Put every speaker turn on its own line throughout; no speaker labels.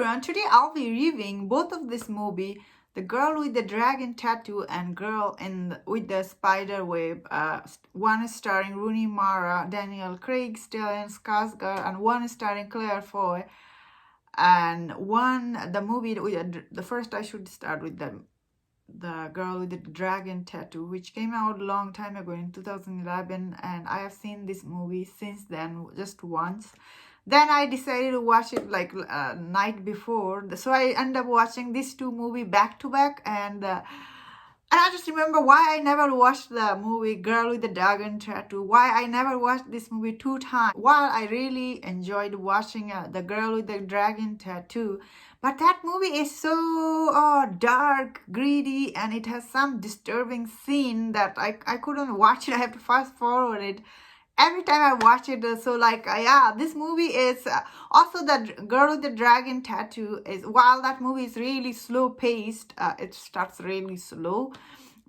everyone, today I'll be reviewing both of this movie, The Girl with the Dragon Tattoo and Girl with the Spider Web. One is starring Rooney Mara, Daniel Craig, Stellan Skarsgård, and one is starring Claire Foy. And the first I should start with the Girl with the Dragon Tattoo, which came out a long time ago in 2011, and I have seen this movie since then just once. Then I decided to watch it like night before, so I ended up watching these two movies back to back, and I just remember why I never watched the movie Girl with the Dragon Tattoo, why I never watched this movie 2 times. While I really enjoyed watching The Girl with the Dragon Tattoo, but that movie is so dark, greedy, and it has some disturbing scene that I couldn't watch it. I have to fast forward it every time I watch it. This movie is also The Girl with the Dragon Tattoo is, while that movie is really slow paced, it starts really slow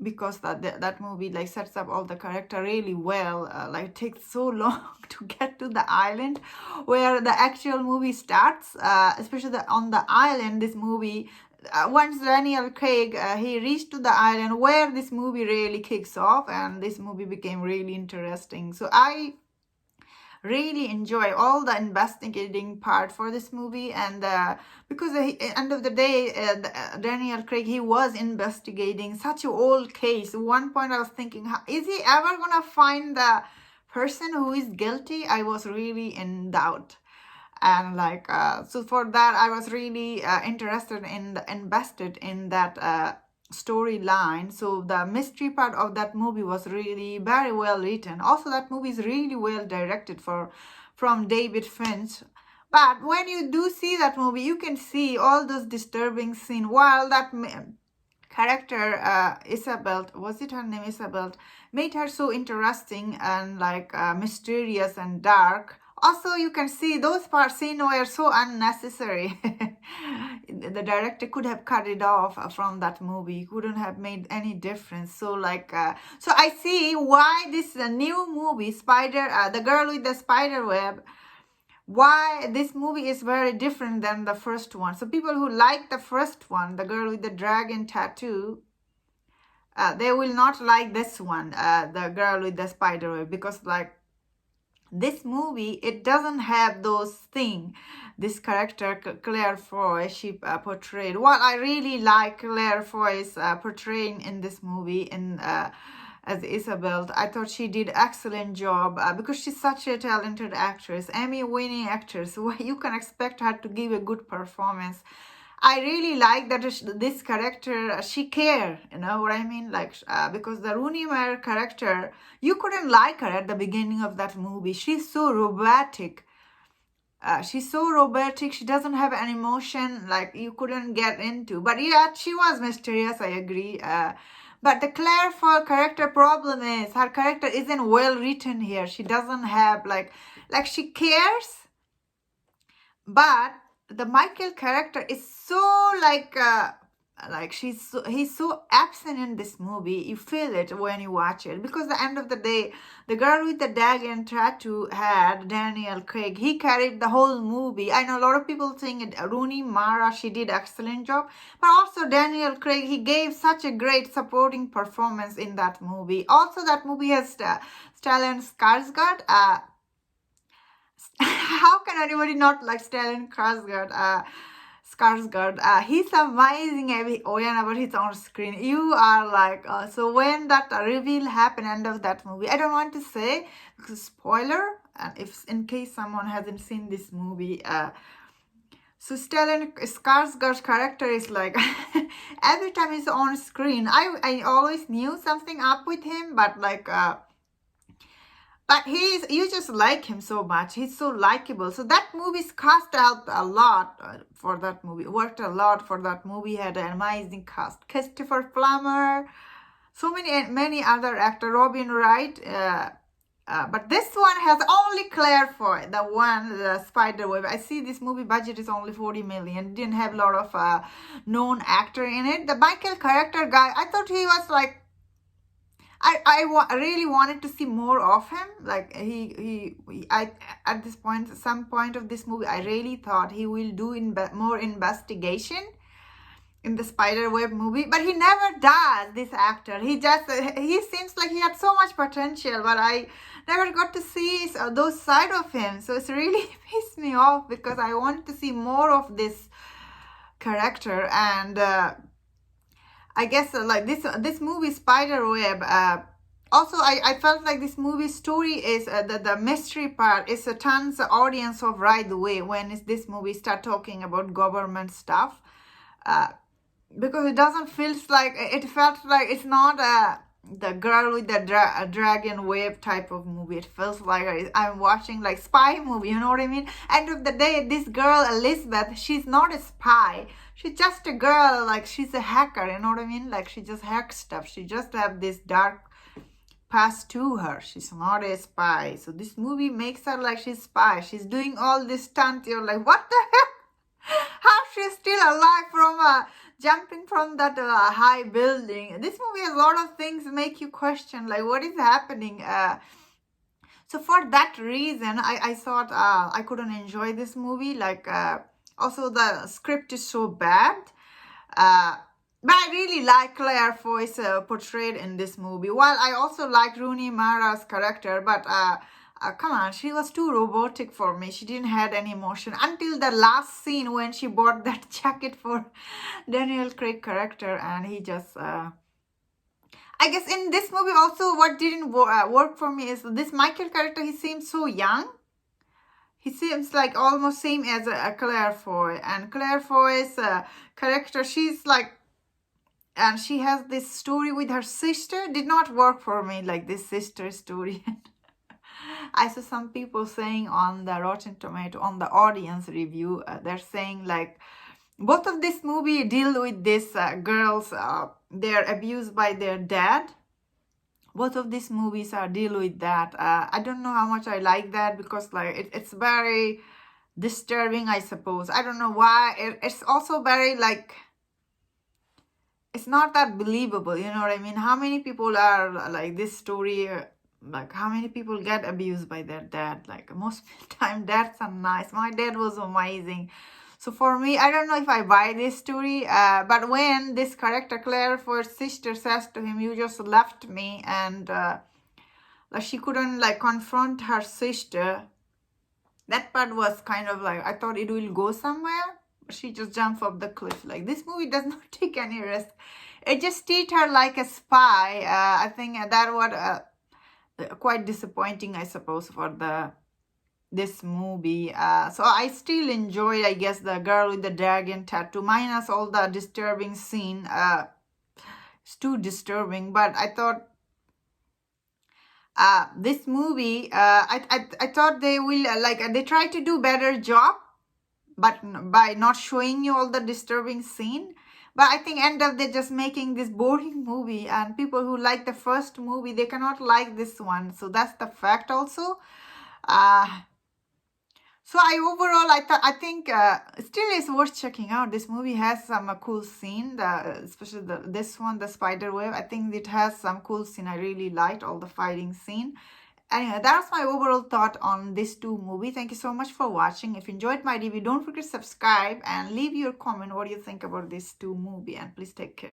because that movie like sets up all the character really well. It takes so long to get to the island where the actual movie starts, especially on the island. This movie, once Daniel Craig he reached to the island where this movie really kicks off, and this movie became really interesting. So I really enjoy all the investigating part for this movie, and because at the end of the day, Daniel Craig, he was investigating such an old case. At one point I was thinking, is he ever gonna find the person who is guilty? I was really in doubt. And so for that I was really invested in that storyline. So the mystery part of that movie was really very well written. Also that movie is really well directed from David Finch. But when you do see that movie, you can see all those disturbing scenes. While that character Isabel, was it her name, Isabel, made her so interesting and mysterious and dark. Also, you can see those parts scenes were so unnecessary. The director could have cut it off from that movie. It couldn't have made any difference. So I see why this new movie, The Girl with the Spider Web, why this movie is very different than the first one. So people who like the first one, The Girl with the Dragon Tattoo, they will not like this one, The Girl with the Spider Web, because this movie, it doesn't have those things. This character, Claire Foy, she portrayed. What I really like Claire Foy's portraying in this movie as Isabel. I thought she did excellent job because she's such a talented actress, Emmy-winning actress. So you can expect her to give a good performance. I really like that this character, she care, you know what I mean? Because the Rooney Mara character, you couldn't like her at the beginning of that movie. She's so robotic. She doesn't have an emotion, you couldn't get into. But yeah, she was mysterious, I agree. But the Claire Foy character problem is, her character isn't well written here. She doesn't have, she cares, but the Michael character is so he's so absent in this movie. You feel it when you watch it, because at the end of the day, The Girl with the Dragon Tattoo had Daniel Craig. He carried the whole movie. I know a lot of people think Rooney Mara, she did excellent job, but also Daniel Craig, he gave such a great supporting performance in that movie. Also that movie has Stellan Skarsgård. How can anybody not like Stellan Skarsgård? He's amazing whenever he's on screen. You are so when that reveal happened end of that movie, I don't want to say because spoiler, and if in case someone hasn't seen this movie, so Stellan Skarsgård's character is every time he's on screen, I always knew something up with him, but but you just like him so much. He's so likable. So that movie's cast out a lot for that movie. Worked a lot for that movie. Had an amazing cast. Christopher Plummer. So many other actors. Robin Wright. But this one has only Claire Foy. The Spider Web. I see this movie budget is only 40 million. Didn't have a lot of known actor in it. The Michael character guy, I thought he was really wanted to see more of him. Like I at this point, some point of this movie, I really thought he will do more investigation in the Spiderweb movie, but he never does. This actor, he seems like he had so much potential, but I never got to see those side of him. So it's really pissed me off because I want to see more of this character. And I guess like this movie Spiderweb. Also, I felt like this movie story is the mystery part is a tons audience of right away when is this movie start talking about government stuff. Because it doesn't feel like, it felt like it's not the girl with the dragon wave type of movie. It feels like I'm watching like spy movie, you know what I mean? End of the day, this girl Elizabeth, she's not a spy, she's just a girl, like she's a hacker, you know what I mean? Like she just hacks stuff, she just have this dark past to her, she's not a spy. So this movie makes her like she's spy, she's doing all this stunt, you're like, what the heck? How she's still alive from jumping from that high building? This movie has a lot of things make you question, like what is happening. So for that reason, I thought I couldn't enjoy this movie. Like also the script is so bad. But I really like Claire Foy's portrayed in this movie. While I also like Rooney Mara's character, but come on, she was too robotic for me. She didn't have any emotion until the last scene when she bought that jacket for Daniel Craig character, and he just I guess in this movie also what didn't work for me is this Michael character. He seems so young. He seems like almost same as Claire Foy, and Claire Foy's character, she's like, and she has this story with her sister, did not work for me, like this sister story. I saw some people saying on the Rotten Tomato, on the audience review, they're saying like both of this movie deal with this girls, they're abused by their dad. Both of these movies are deal with that. I don't know how much I like that because like it's very disturbing, I suppose. I don't know why. It's also very like, it's not that believable, you know what I mean? How many people are like this story, like how many people get abused by their dad? Like most of the time dads are nice. My dad was amazing. So for me, I don't know if I buy this story, but when this character Claire Foy's sister says to him, you just left me, and like she couldn't like confront her sister, that part was kind of like, I thought it will go somewhere. She just jumped off the cliff. Like this movie does not take any risk. It just treat her like a spy. I think that was quite disappointing, I suppose, for this movie. So I still enjoy, I guess, the girl with the dragon tattoo, minus all the disturbing scene. It's too disturbing, but I thought this movie, I thought they will they try to do better job, but by not showing you all the disturbing scene. But I think end up they're just making this boring movie, and people who like the first movie, they cannot like this one. So that's the fact also. So I think still is worth checking out. This movie has some cool scene, especially this one, the spider web. I think it has some cool scene. I really liked all the fighting scene. Anyway, that's my overall thought on these two movies. Thank you so much for watching. If you enjoyed my review, don't forget to subscribe and leave your comment what you think about these two movies. And please take care.